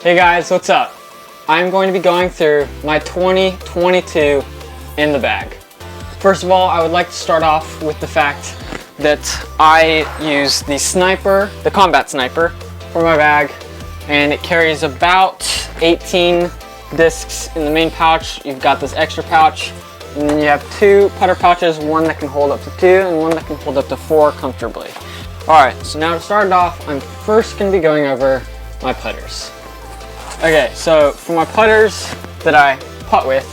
Hey guys, what's up? I'm going to be going through my 2022 in the bag. First of all, I would like to start off with the fact that I use the combat sniper for my bag, and it carries about 18 discs in the main pouch. You've got this extra pouch, and then you have two putter pouches, one that can hold up to 2 and one that can hold up to 4 comfortably. Alright, so now to start it off, I'm first going to be going over my putters. Okay, so for my putters that I putt with,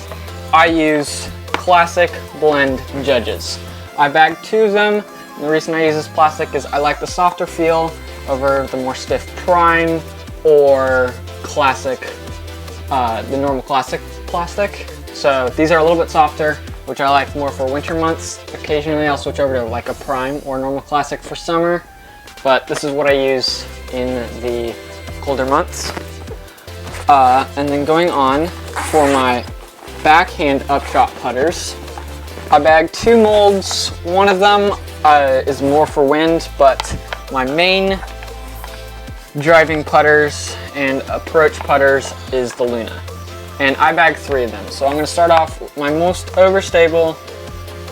I use classic blend Judges. I bagged 2 of them, and the reason I use this plastic is I like the softer feel over the more stiff prime or classic, the normal classic plastic. So these are a little bit softer, which I like more for winter months. Occasionally I'll switch over to like a prime or normal classic for summer, but this is what I use in the colder months. And then going on for my backhand upshot putters, I bagged 2 molds. One of them is more for wind, but my main driving putters and approach putters is the Luna. And I bagged 3 of them. So I'm going to start off, my most overstable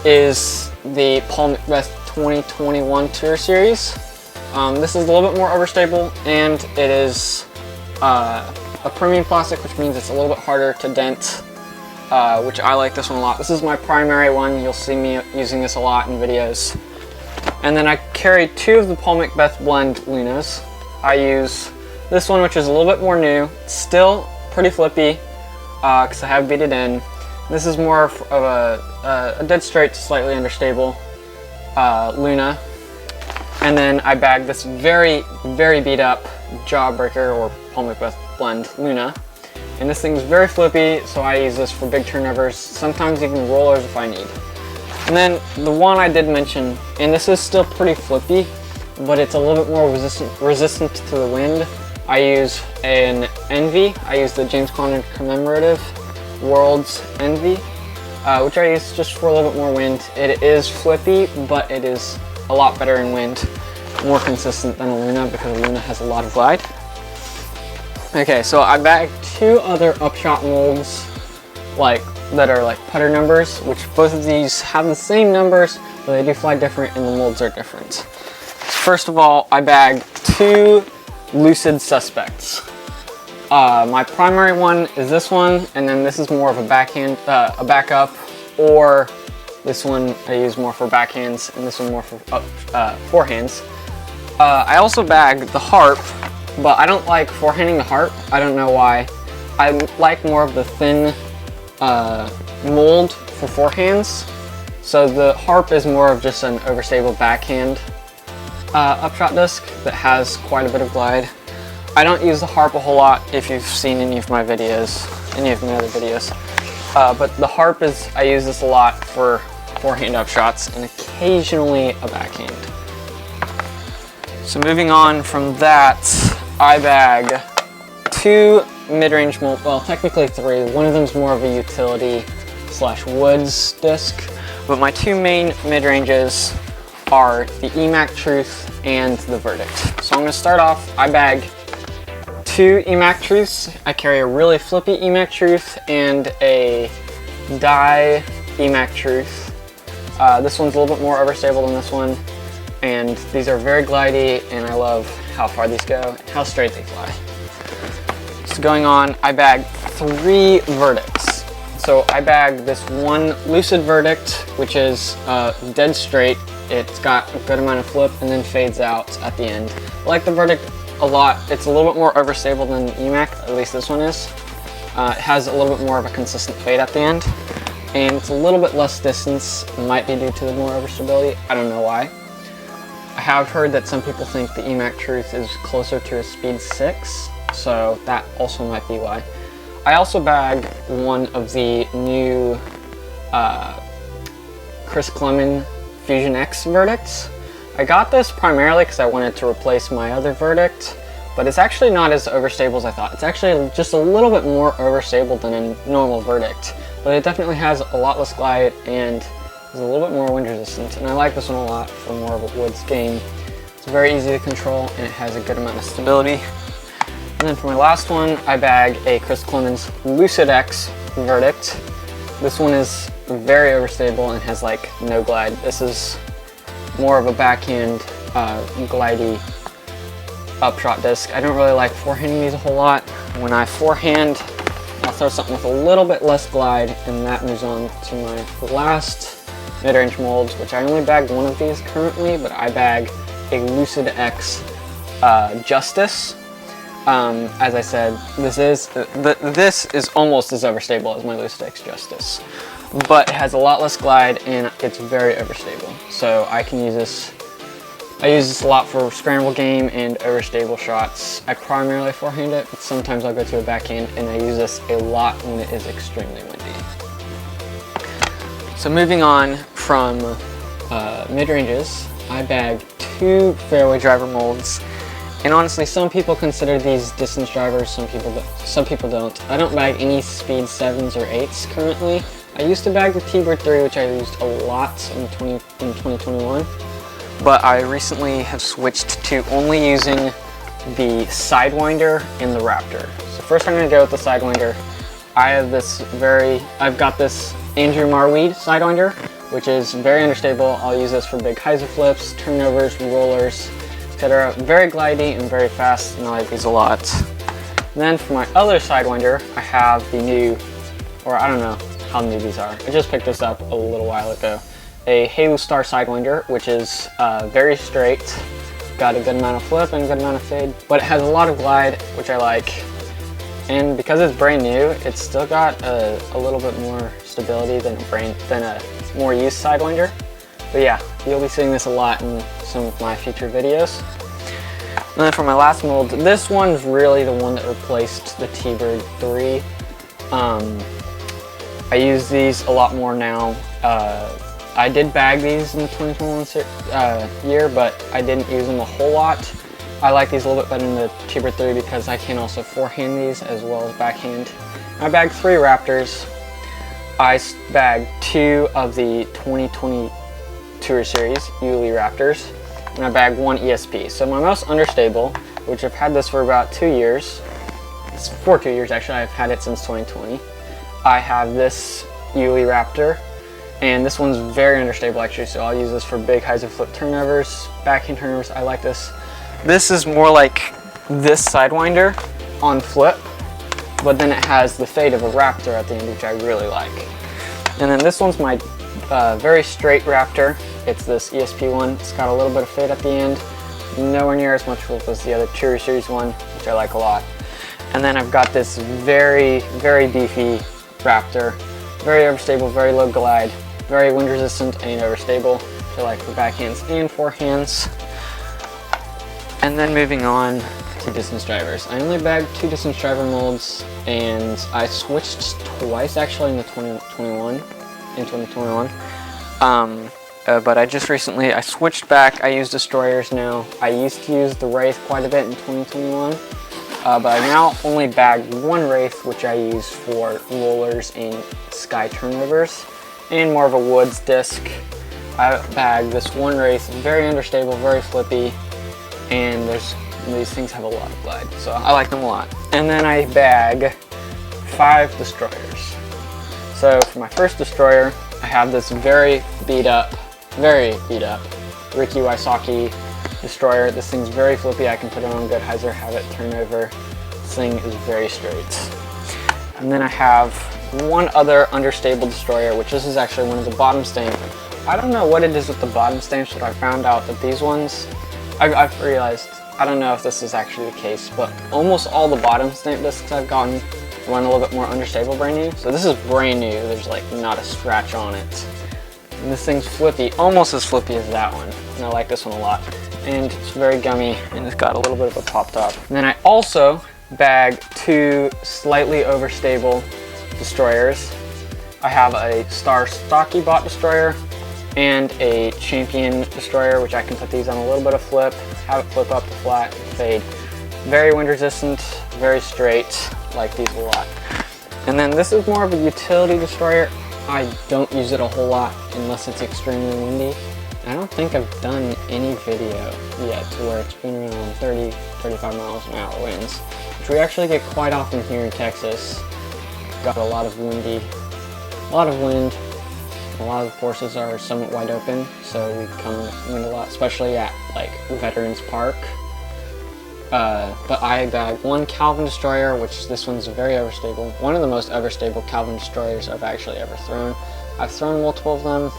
is the Paul McBeth 2021 Tour Series. This is a little bit more overstable, and it is a premium plastic, which means it's a little bit harder to dent, which I like this one a lot. This is my primary one. You'll see me using this a lot in videos. And then I carry 2 of the Paul McBeth blend Lunas. I use this one, which is a little bit more new. It's still pretty flippy, because I have beat it in. This is more of a dead straight to slightly understable Luna. And then I bagged this very, very beat up Jawbreaker or Paul McBeth blend Luna. And this thing's very flippy, so I use this for big turnovers, sometimes even rollers if I need. And then the one I did mention, and this is still pretty flippy, but it's a little bit more resistant to the wind. I use an Envy. I use the James Conner Commemorative World's Envy, which I use just for a little bit more wind. It is flippy, but it is a lot better in wind, more consistent than a Luna, because a Luna has a lot of glide. Okay, so I bagged 2 other upshot molds that are like putter numbers, which both of these have the same numbers, but they do fly different and the molds are different. First of all, I bagged 2 Lucid Suspects. My primary one is this one, and then this is more of a backhand, a backup, or this one I use more for backhands, and this one more for forehands. I also bagged the HARP, but I don't like forehanding the HARP. I don't know why. I like more of the thin mold for forehands. So the HARP is more of just an overstable backhand upshot disc that has quite a bit of glide. I don't use the HARP a whole lot if you've seen any of my videos, any of my other videos. But the HARP I use this a lot for forehand upshots and occasionally a backhand. So moving on from that, I bag 2 mid-range molds, well technically 3. One of them is more of a utility / woods disc, but my 2 main mid-ranges are the EMAC Truth and the Verdict. So I'm going to start off, I bag 2 EMAC Truths. I carry a really flippy EMAC Truth and a die EMAC Truth. This one's a little bit more overstable than this one, and these are very glidey, and I love how far these go and how straight they fly. So going on, I bagged 3 Verdicts. So I bagged this one Lucid Verdict, which is dead straight. It's got a good amount of flip and then fades out at the end. I like the Verdict a lot. It's a little bit more overstable than the EMAC, at least this one is. It has a little bit more of a consistent fade at the end, and it's a little bit less distance. It might be due to the more overstability. I don't know why. I have heard that some people think the EMAC Truth is closer to a speed 6, so that also might be why. I also bagged one of the new Chris Clemon FUZION-X verdicts. I got this primarily because I wanted to replace my other Verdict, but it's actually not as overstable as I thought. It's actually just a little bit more overstable than a normal Verdict, but it definitely has a lot less glide and is a little bit more wind resistant, and I like this one a lot for more of a woods game. It's very easy to control and it has a good amount of stability. And then for my last one, I bag a Chris Clemens LUCID-X Verdict. This one is very overstable and has like no glide. This is more of a backhand glidey upshot disc. I don't really like forehanding these a whole lot. When I forehand, I'll throw something with a little bit less glide, and that moves on to my last mid-range molds, which I only bagged one of these currently, but I bag a LUCID-X Justice. As I said, this is almost as overstable as my LUCID-X Justice, but it has a lot less glide and it's very overstable. So I can use this. I use this a lot for scramble game and overstable shots. I primarily forehand it, but sometimes I'll go to a backhand, and I use this a lot when it is extremely windy. So moving on from mid-ranges, I bag 2 fairway driver molds. And honestly, some people consider these distance drivers, some people don't. I don't bag any speed 7s or 8s currently. I used to bag the T-Bird 3, which I used a lot in 2021. But I recently have switched to only using the SIDEWINDER and the RAPTOR. So first I'm going to go with the SIDEWINDER. I've got this Andrew Marweed SIDEWINDER, which is very understable. I'll use this for big hyzer flips, turnovers, rollers, etc. Very glidey and very fast, and I like these a lot. And then for my other SIDEWINDER, I have the new, or I don't know how new these are. I just picked this up a little while ago. A Halo-Star SIDEWINDER, which is very straight, got a good amount of flip and a good amount of fade, but it has a lot of glide, which I like. And because it's brand new, it's still got a little bit more stability than a more used SIDEWINDER. But yeah, you'll be seeing this a lot in some of my future videos. And then for my last mold, this one's really the one that replaced the T-Bird 3. I use these a lot more now. I did bag these in the 2021 year, but I didn't use them a whole lot. I like these a little bit better than the T-Bird 3 because I can also forehand these as well as backhand. I bagged 3 Raptors. I bagged 2 of the 2020 Tour Series Yuli Raptors, and I bagged 1 ESP. So my most understable, which I've had this for about 2 years, it's for 2 years actually, I've had it since 2020. I have this Yuli Raptor, and this one's very understable actually, so I'll use this for big hyzer flip turnovers, backhand turnovers. I like this. This is more like this SIDEWINDER on flip, but then it has the fade of a Raptor at the end, which I really like. And then this one's my very straight Raptor. It's this ESP one. It's got a little bit of fade at the end, nowhere near as much flip as the other Tour Series one, which I like a lot. And then I've got this very, very beefy Raptor, very overstable, very low glide, very wind resistant and overstable, which I like for backhands and forehands. And then moving on to distance drivers. I only bagged 2 distance driver molds, and I switched twice actually in 2021. But I just recently, I switched back. I use destroyers now. I used to use the WRAITH quite a bit in 2021. But I now only bag 1 WRAITH, which I use for rollers and sky turnovers, and more of a woods disc. I bag this 1 WRAITH, very understable, very flippy, and these things have a lot of glide, so I like them a lot. And then I bag 5 destroyers. So for my first destroyer, I have this very beat up Ricky Wysocki destroyer. This thing's very flippy. I can put it on good hyzer, have it turn over. This thing is very straight. And then I have 1 other understable destroyer, which this is actually one of the bottom stamp. I don't know what it is with the bottom stamps, but I found out that these ones, I've realized, I don't know if this is actually the case, but almost all the bottom stamp discs I've gotten run a little bit more understable brand new. So this is brand new. There's like not a scratch on it. And this thing's flippy, almost as flippy as that one. And I like this one a lot. And it's very gummy, and it's got a little bit of a pop top. And then I also bag 2 slightly overstable destroyers. I have a SOCKIBOT destroyer and a Champion destroyer, which I can put these on a little bit of flip, have it flip up to flat, fade. Very wind resistant, very straight, like these a lot. And then this is more of a utility destroyer. I don't use it a whole lot unless it's extremely windy. I don't think I've done any video yet to where it's been around 30-35 miles an hour winds, which we actually get quite often here in Texas. Got a lot of wind. A lot of the courses are somewhat wide open, so we come wind a lot, especially at like Veterans Park. But I got one Calvin destroyer, which this one's very overstable. One of the most overstable Calvin destroyers I've actually ever thrown. I've thrown multiple of them.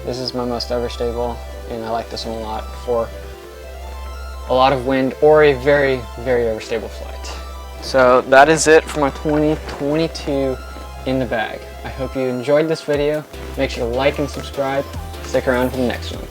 This is my most overstable, and I like this one a lot for a lot of wind or a very, very overstable flight. So that is it for my 2022 in the bag. I hope you enjoyed this video. Make sure to like and subscribe. Stick around for the next one.